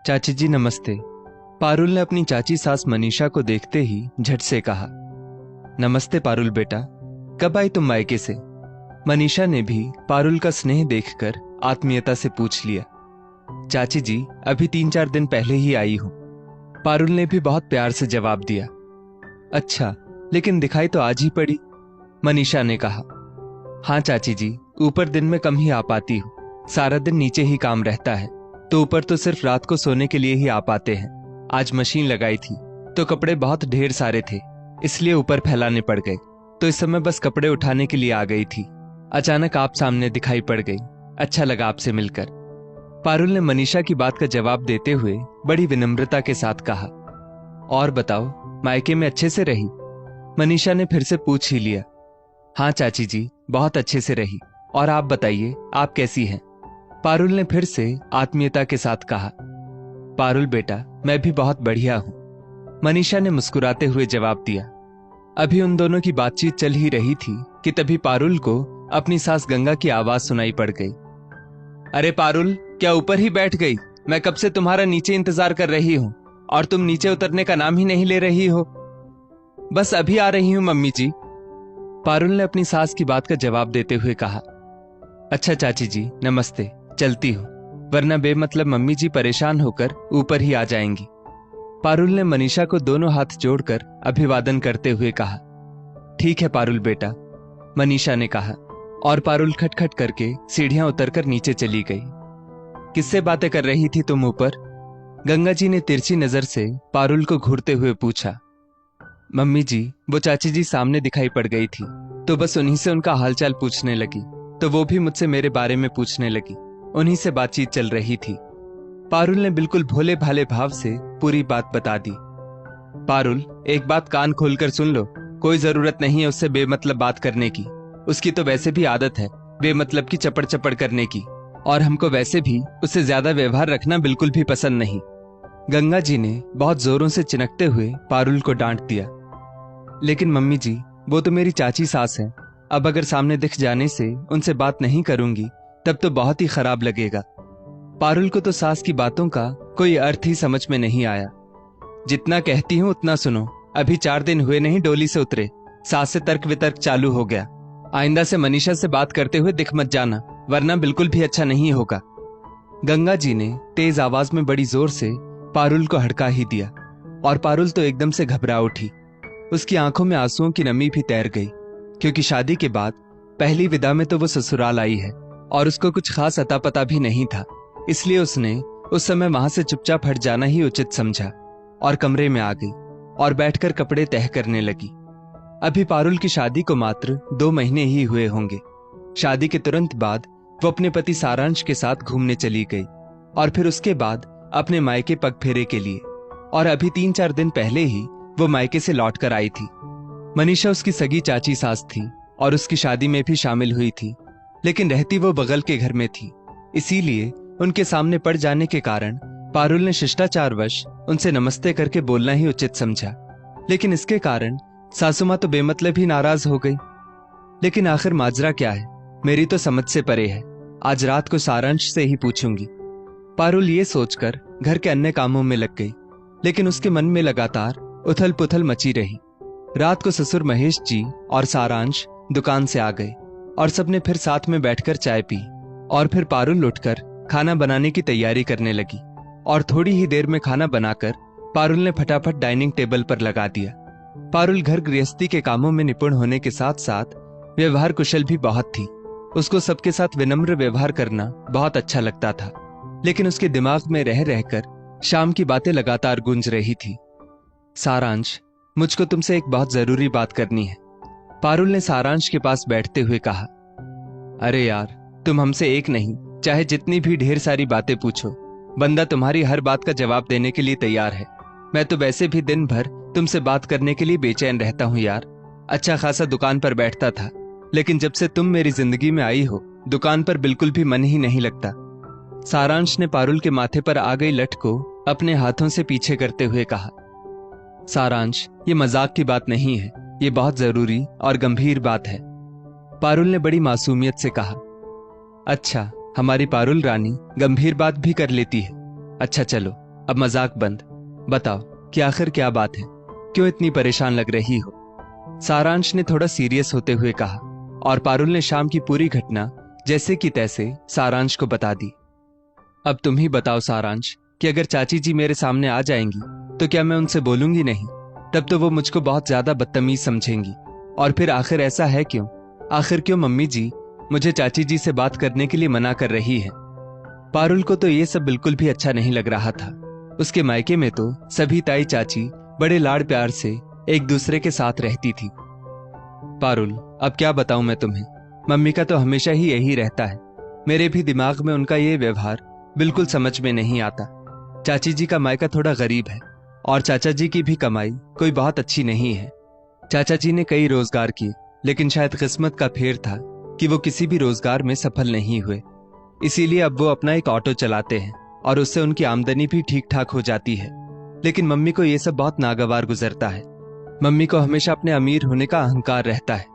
चाची जी नमस्ते। पारुल ने अपनी चाची सास मनीषा को देखते ही झट से कहा। नमस्ते पारुल बेटा, कब आई तुम मायके से? मनीषा ने भी पारुल का स्नेह देखकर आत्मीयता से पूछ लिया। चाची जी अभी 3-4 दिन पहले ही आई हूं। पारुल ने भी बहुत प्यार से जवाब दिया। अच्छा, लेकिन दिखाई तो आज ही पड़ी, मनीषा ने कहा। हाँ चाची जी, ऊपर दिन में कम ही आ पाती हूँ, सारा दिन नीचे ही काम रहता है, तो ऊपर तो सिर्फ रात को सोने के लिए ही आ पाते हैं। आज मशीन लगाई थी तो कपड़े बहुत ढेर सारे थे, इसलिए ऊपर फैलाने पड़ गए, तो इस समय बस कपड़े उठाने के लिए आ गई थी। अचानक आप सामने दिखाई पड़ गई, अच्छा लगा आपसे मिलकर। पारुल ने मनीषा की बात का जवाब देते हुए बड़ी विनम्रता के साथ कहा। और बताओ, मायके में अच्छे से रही? मनीषा ने फिर से पूछ ही लिया। हाँ चाची जी, बहुत अच्छे से रही। और आप बताइए, आप कैसी हैं? पारुल ने फिर से आत्मीयता के साथ कहा। पारुल बेटा, मैं भी बहुत बढ़िया हूं, मनीषा ने मुस्कुराते हुए जवाब दिया। अभी उन दोनों की बातचीत चल ही रही थी कि तभी पारुल को अपनी सास गंगा की आवाज सुनाई पड़ गई। अरे पारुल, क्या ऊपर ही बैठ गई? मैं कब से तुम्हारा नीचे इंतजार कर रही हूं और तुम नीचे उतरने का नाम ही नहीं ले रही हो। बस अभी आ रही हूं मम्मी जी, पारुल ने अपनी सास की बात का जवाब देते हुए कहा। अच्छा चाची जी नमस्ते, चलती हूं, वरना बेमतलब मम्मी जी परेशान होकर ऊपर ही आ जाएंगी। पारुल ने मनीषा को दोनों हाथ जोड़कर अभिवादन करते हुए कहा। ठीक है पारुल बेटा, मनीषा ने कहा, और पारुल खटखट करके सीढ़ियां उतरकर नीचे चली गई। किससे बातें कर रही थी तुम ऊपर? गंगा जी ने तिरछी नजर से पारुल को घूरते हुए पूछा। मम्मी जी, वो चाची जी सामने दिखाई पड़ गई थी, तो बस उन्हीं से उनका हालचाल पूछने लगी, तो वो भी मुझसे मेरे बारे में पूछने लगी, उन्हीं से बातचीत चल रही थी। पारुल ने बिल्कुल भोले भाले भाव से पूरी बात बता दी। पारुल, एक बात कान खोलकर सुन लो, कोई जरूरत नहीं है उससे बेमतलब बात करने की। उसकी तो वैसे भी आदत है बेमतलब की चपड़ चपड़ करने की, और हमको वैसे भी उससे ज्यादा व्यवहार रखना बिल्कुल भी पसंद नहीं। गंगा जी ने बहुत जोरों से चिनकते हुए पारुल को डांट दिया। लेकिन मम्मी जी, वो तो मेरी चाची सास है, अब अगर सामने दिख जाने से उनसे बात नहीं करूंगी तब तो बहुत ही खराब लगेगा। पारुल को तो सास की बातों का कोई अर्थ ही समझ में नहीं आया। जितना कहती हूं उतना सुनो, अभी 4 दिन हुए नहीं डोली से उतरे, सास से तर्क वितर्क चालू हो गया। आइंदा से मनीषा से बात करते हुए दिख मत जाना, वरना बिल्कुल भी अच्छा नहीं होगा। गंगा जी ने तेज आवाज में बड़ी जोर से पारुल को हड़का ही दिया, और पारुल तो एकदम से घबरा उठी। उसकी आंखों में आंसुओं की नमी भी तैर गई, क्योंकि शादी के बाद पहली विदा में तो वो ससुराल आई है और उसको कुछ खास अता पता भी नहीं था, इसलिए उसने उस समय वहां से चुपचाप हट जाना ही उचित समझा और कमरे में आ गई और बैठकर कपड़े तह करने लगी। अभी पारुल की शादी को मात्र 2 महीने ही हुए होंगे। शादी के तुरंत बाद वो अपने पति सारांश के साथ घूमने चली गई और फिर उसके बाद अपने मायके पग फेरे के लिए, और अभी 3-4 दिन पहले ही वो मायके से लौट कर आई थी। मनीषा उसकी सगी चाची सास थी और उसकी शादी में भी शामिल हुई थी, लेकिन रहती वो बगल के घर में थी, इसीलिए उनके सामने पड़ जाने के कारण पारुल ने शिष्टाचारवश उनसे नमस्ते करके बोलना ही उचित समझा। लेकिन इसके कारण सासू मां तो बेमतलब ही नाराज हो गई। लेकिन आखिर माजरा क्या है, मेरी तो समझ से परे है, आज रात को सारांश से ही पूछूंगी। पारुल ये सोचकर घर के अन्य कामों में लग गई, लेकिन उसके मन में लगातार उथल पुथल मची रही। रात को ससुर महेश जी और सारांश दुकान से आ गए और सबने फिर साथ में बैठकर चाय पी, और फिर पारुल उठकर खाना बनाने की तैयारी करने लगी, और थोड़ी ही देर में खाना बनाकर पारुल ने फटाफट डाइनिंग टेबल पर लगा दिया। पारुल घर गृहस्थी के कामों में निपुण होने के साथ साथ व्यवहार कुशल भी बहुत थी। उसको सबके साथ विनम्र व्यवहार करना बहुत अच्छा लगता था, लेकिन उसके दिमाग में रह रहकर शाम की बातें लगातार गूंज रही थी। सारांश, मुझको तुमसे एक बहुत जरूरी बात करनी है, पारुल ने सारांश के पास बैठते हुए कहा। अरे यार, तुम हमसे एक नहीं, चाहे जितनी भी ढेर सारी बातें पूछो, बंदा तुम्हारी हर बात का जवाब देने के लिए तैयार है। मैं तो वैसे भी दिन भर तुमसे बात करने के लिए बेचैन रहता हूं यार। अच्छा खासा दुकान पर बैठता था, लेकिन जब से तुम मेरी जिंदगी में आई हो, दुकान पर बिल्कुल भी मन ही नहीं लगता। सारांश ने पारुल के माथे पर आ गई लठ को अपने हाथों से पीछे करते हुए कहा। सारांश, ये मजाक की बात नहीं है, ये बहुत जरूरी और गंभीर बात है, पारुल ने बड़ी मासूमियत से कहा। अच्छा, हमारी पारुल रानी गंभीर बात भी कर लेती है। अच्छा चलो, अब मजाक बंद, बताओ कि आखिर क्या बात है, क्यों इतनी परेशान लग रही हो? सारांश ने थोड़ा सीरियस होते हुए कहा और पारुल ने शाम की पूरी घटना जैसे कि तैसे सारांश को बता दी। अब तुम ही बताओ सारांश कि अगर चाची जी मेरे सामने आ जाएंगी तो क्या मैं उनसे बोलूंगी नहीं? तब तो वो मुझको बहुत ज्यादा बदतमीज समझेंगी। और फिर आखिर ऐसा है क्यों? आखिर क्यों मम्मी जी मुझे चाची जी से बात करने के लिए मना कर रही है? पारुल को तो ये सब बिल्कुल भी अच्छा नहीं लग रहा था। उसके मायके में तो सभी ताई चाची बड़े लाड़ प्यार से एक दूसरे के साथ रहती थी। पारुल, अब क्या बताऊं मैं तुम्हें, मम्मी का तो हमेशा ही यही रहता है। मेरे भी दिमाग में उनका ये व्यवहार बिल्कुल समझ में नहीं आता। चाची जी का मायका थोड़ा गरीब है और चाचा जी की भी कमाई कोई बहुत अच्छी नहीं है। चाचा जी ने कई रोजगार किए, लेकिन शायद किस्मत का फेर था कि वो किसी भी रोजगार में सफल नहीं हुए। इसीलिए अब वो अपना एक ऑटो चलाते हैं और उससे उनकी आमदनी भी ठीक ठाक हो जाती है। लेकिन मम्मी को ये सब बहुत नागवार गुजरता है। मम्मी को हमेशा अपने अमीर होने का अहंकार रहता है,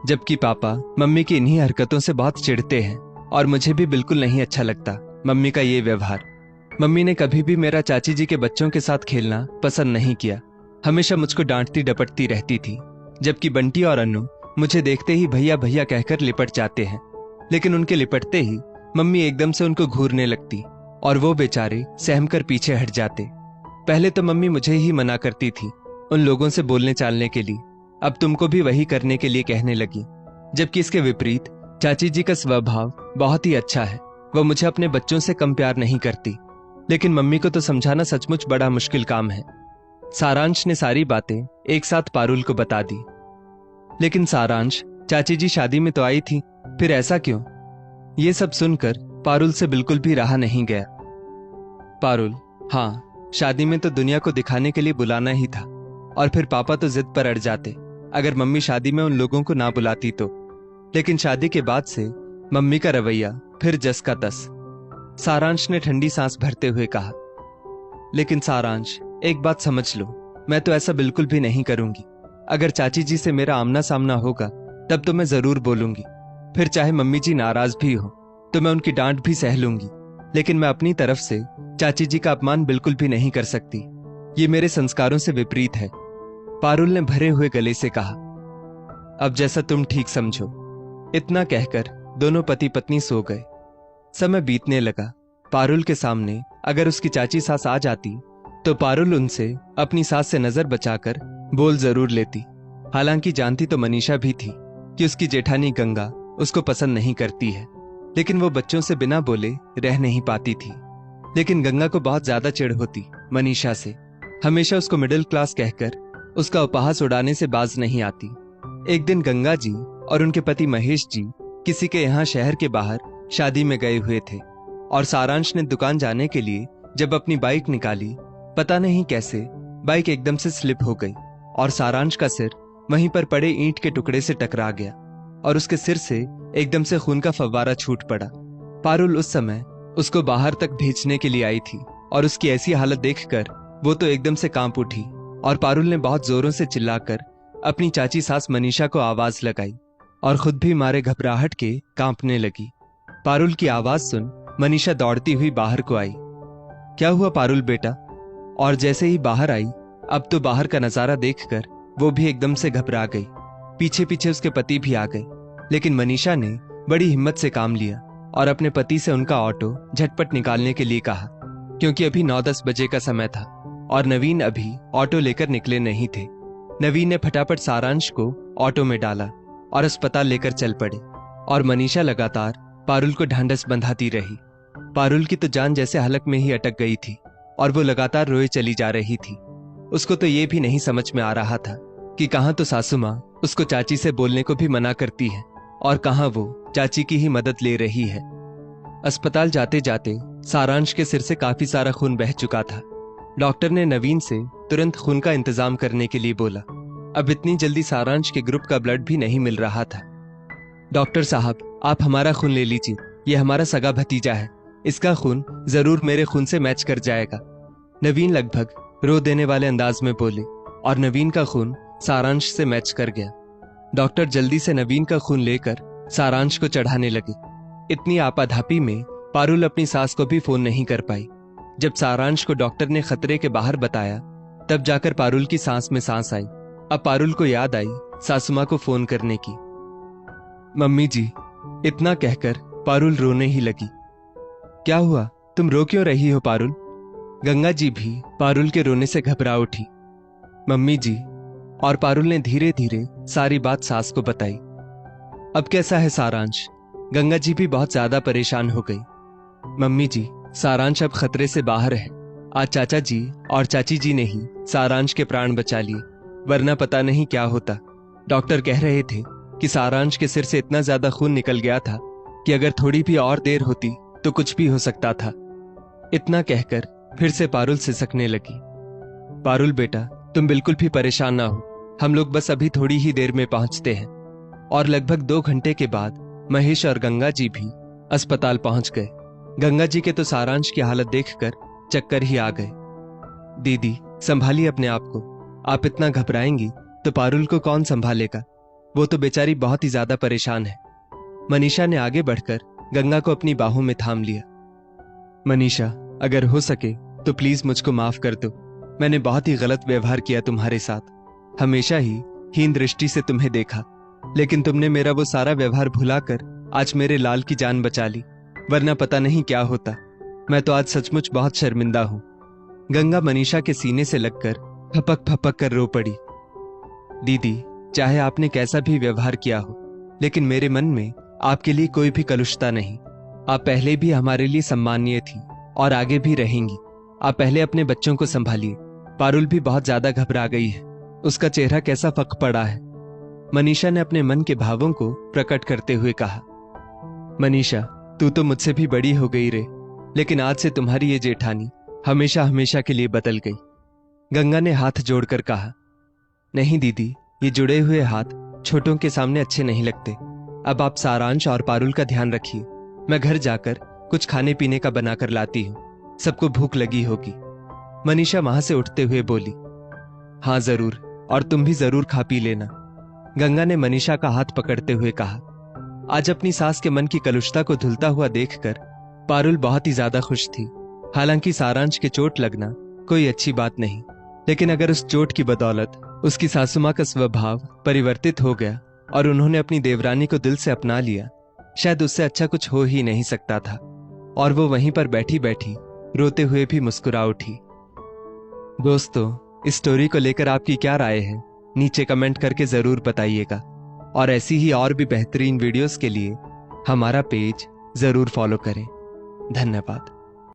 जबकि पापा मम्मी की इन्हीं हरकतों से बहुत चिढ़ते हैं और मुझे भी बिल्कुल नहीं अच्छा लगता मम्मी का ये व्यवहार। मम्मी ने कभी भी मेरा चाची जी के बच्चों के साथ खेलना पसंद नहीं किया। हमेशा मुझको डांटती डपटती रहती थी, जबकि बंटी और अन्नू मुझे देखते ही भैया भैया कहकर लिपट जाते हैं। लेकिन उनके लिपटते ही मम्मी एकदम से उनको घूरने लगती और वो बेचारे सहमकर पीछे हट जाते। पहले तो मम्मी मुझे ही मना करती थी उन लोगों से बोलने चालने के लिए, अब तुमको भी वही करने के लिए कहने लगी। जबकि इसके विपरीत चाची जी का स्वभाव बहुत ही अच्छा है। वह मुझे अपने बच्चों से कम प्यार नहीं करती, लेकिन मम्मी को तो समझाना सचमुच बड़ा मुश्किल काम है। सारांश ने सारी बातें एक साथ पारुल को बता दी। लेकिन सारांश, चाची जी शादी में तो आई थी, फिर ऐसा क्यों? ये सब सुनकर पारुल से बिल्कुल भी रहा नहीं गया। पारुल, हाँ, शादी में तो दुनिया को दिखाने के लिए बुलाना ही था, और फिर पापा तो जिद पर अड़ जाते अगर मम्मी शादी में उन लोगों को ना बुलाती तो। लेकिन शादी के बाद से मम्मी का रवैया फिर जस का तस। सारांश ने ठंडी सांस भरते हुए कहा। लेकिन सारांश, एक बात समझ लो, मैं तो ऐसा बिल्कुल भी नहीं करूंगी। अगर चाची जी से मेरा आमना सामना होगा तब तो मैं जरूर बोलूंगी। फिर चाहे मम्मी जी नाराज भी हो तो मैं उनकी डांट भी सह लूंगी, लेकिन मैं अपनी तरफ से चाची जी का अपमान बिल्कुल भी नहीं कर सकती। ये मेरे संस्कारों से विपरीत है, पारुल ने भरे हुए गले से कहा। अब जैसा तुम ठीक समझो। इतना कहकर दोनों पति पत्नी सो गए। समय बीतने लगा। पारुल के सामने अगर उसकी चाची सास आ जाती तो पारुल उनसे अपनी सास से नजर बचाकर बोल जरूर लेती। हालांकि जानती तो मनीषा भी थी कि उसकी जेठानी गंगा उसको पसंद नहीं करती है, लेकिन वो बच्चों से बिना बोले रह नहीं पाती थी। लेकिन गंगा को बहुत ज्यादा चिढ़ होती मनीषा से। हमेशा उसको मिडिल क्लास कहकर उसका उपहास उड़ाने से बाज नहीं आती। एक दिन गंगा जी और उनके पति महेश जी किसी के यहाँ शहर के बाहर शादी में गए हुए थे, और सारांश ने दुकान जाने के लिए जब अपनी बाइक निकाली, पता नहीं कैसे बाइक एकदम से स्लिप हो गई और सारांश का सिर वहीं पर पड़े ईंट के टुकड़े से टकरा गया और उसके सिर से एकदम से खून का फव्वारा छूट पड़ा। पारुल उस समय उसको बाहर तक भेजने के लिए आई थी और उसकी ऐसी हालत देखकर वो तो एकदम से कांप उठी और पारुल ने बहुत जोरों से चिल्लाकर अपनी चाची सास मनीषा को आवाज लगाई और खुद भी मारे घबराहट के कांपने लगी। पारुल की आवाज सुन मनीषा दौड़ती हुई बाहर को आई। क्या हुआ पारुल बेटा? और जैसे ही बाहर आई, अब तो बाहर का नजारा देखकर वो भी एकदम से घबरा गई। पीछे पीछे उसके पति भी आ गए, लेकिन मनीषा ने बड़ी हिम्मत से काम लिया और अपने पति से उनका ऑटो झटपट निकालने के लिए कहा, क्योंकि अभी 9-10 बजे का समय था और नवीन अभी ऑटो लेकर निकले नहीं थे। नवीन ने फटाफट सारांश को ऑटो में डाला और अस्पताल लेकर चल पड़े और मनीषा लगातार पारुल को ढांढस बंधाती रही। पारुल की तो जान जैसे हलक में ही अटक गई थी और वो लगातार रोए चली जा रही थी। उसको तो ये भी नहीं समझ में आ रहा था कि कहाँ तो सासू माँ उसको चाची से बोलने को भी मना करती है और कहाँ वो चाची की ही मदद ले रही है। अस्पताल जाते जाते सारांश के सिर से काफी सारा खून बह चुका था। डॉक्टर ने नवीन से तुरंत खून का इंतजाम करने के लिए बोला। अब इतनी जल्दी सारांश के ग्रुप का ब्लड भी नहीं मिल रहा था। डॉक्टर साहब, आप हमारा खून ले लीजिए, ये हमारा सगा भतीजा है, इसका खून जरूर मेरे खून से मैच कर जाएगा। नवीन लगभग रो देने वाले अंदाज में बोले और नवीन का खून सारांश से मैच कर गया। डॉक्टर जल्दी से नवीन का खून लेकर सारांश को चढ़ाने लगे। इतनी आपाधापी में पारुल अपनी सास को भी फोन नहीं कर पाई। जब सारांश को डॉक्टर ने खतरे के बाहर बताया तब जाकर पारुल की सांस में सांस आई। अब पारुल को याद आई सासू मां को फोन करने की। मम्मी जी, इतना कहकर पारुल रोने ही लगी। क्या हुआ, तुम रो क्यों रही हो पारुल? गंगा जी भी पारुल के रोने से घबरा उठी। मम्मी जी, और पारुल ने धीरे धीरे सारी बात सास को बताई। अब कैसा है सारांश? गंगा जी भी बहुत ज्यादा परेशान हो गई। मम्मी जी, सारांश अब खतरे से बाहर है। आज चाचा जी और चाची जी ने ही सारांश के प्राण बचा लिए, वरना पता नहीं क्या होता। डॉक्टर कह रहे थे कि सारांश के सिर से इतना ज्यादा खून निकल गया था कि अगर थोड़ी भी और देर होती तो कुछ भी हो सकता था। इतना कहकर फिर से पारुल सिसकने लगी। पारुल बेटा, तुम बिल्कुल भी परेशान ना हो, हम लोग बस अभी थोड़ी ही देर में पहुंचते हैं। और लगभग 2 घंटे के बाद महेश और गंगा जी भी अस्पताल पहुंच गए। गंगा जी के तो सारांश की हालत देखकर चक्कर ही आ गए। दीदी, संभालिए अपने आप को, आप इतना घबराएंगी तो पारुल को कौन संभालेगा? वो तो बेचारी बहुत ही ज्यादा परेशान है। मनीषा ने आगे बढ़कर गंगा को अपनी बाहों में थाम लिया। मनीषा, अगर हो सके तो प्लीज मुझको माफ कर दो। मैंने बहुत ही गलत व्यवहार किया तुम्हारे साथ। हमेशा ही हीन दृष्टि से तुम्हें देखा, लेकिन तुमने मेरा वो सारा व्यवहार भुलाकर आज मेरे लाल की जान बचा ली, वरना पता नहीं क्या होता। मैं तो आज सचमुच बहुत शर्मिंदा हूं। गंगा मनीषा के सीने से लगकर फपक फपक कर रो पड़ी। दीदी, चाहे आपने कैसा भी व्यवहार किया हो, लेकिन मेरे मन में आपके लिए कोई भी कलुषता नहीं। आप पहले भी हमारे लिए सम्मानीय थी और आगे भी रहेंगी। आप पहले अपने बच्चों को संभालिए। पारुल भी बहुत ज्यादा घबरा गई है, उसका चेहरा कैसा फक पड़ा है। मनीषा ने अपने मन के भावों को प्रकट करते हुए कहा। मनीषा, तू तो मुझसे भी बड़ी हो गई रे, लेकिन आज से तुम्हारी ये जेठानी हमेशा हमेशा के लिए बदल गई। गंगा ने हाथ जोड़कर कहा। नहीं दीदी, ये जुड़े हुए हाथ छोटों के सामने अच्छे नहीं लगते। अब आप सारांश और पारुल का ध्यान रखिए। मैं घर जाकर कुछ खाने पीने का बनाकर लाती हूँ, सबको भूख लगी होगी। मनीषा वहां से उठते हुए बोली। हाँ जरूर, और तुम भी जरूर खा पी लेना, गंगा ने मनीषा का हाथ पकड़ते हुए कहा। आज अपनी सास के मन की कलुषता को धुलता हुआ देखकर पारुल बहुत ही ज्यादा खुश थी। हालांकि सारांश के चोट लगना कोई अच्छी बात नहीं, लेकिन अगर उस चोट की बदौलत उसकी सासू मां का स्वभाव परिवर्तित हो गया और उन्होंने अपनी देवरानी को दिल से अपना लिया, शायद उससे अच्छा कुछ हो ही नहीं सकता था। और वो वहीं पर बैठी बैठी रोते हुए भी मुस्कुरा उठी। दोस्तों, इस स्टोरी को लेकर आपकी क्या राय है, नीचे कमेंट करके जरूर बताइएगा। और ऐसी ही और भी बेहतरीन वीडियोस के लिए हमारा पेज जरूर फॉलो करें। धन्यवाद।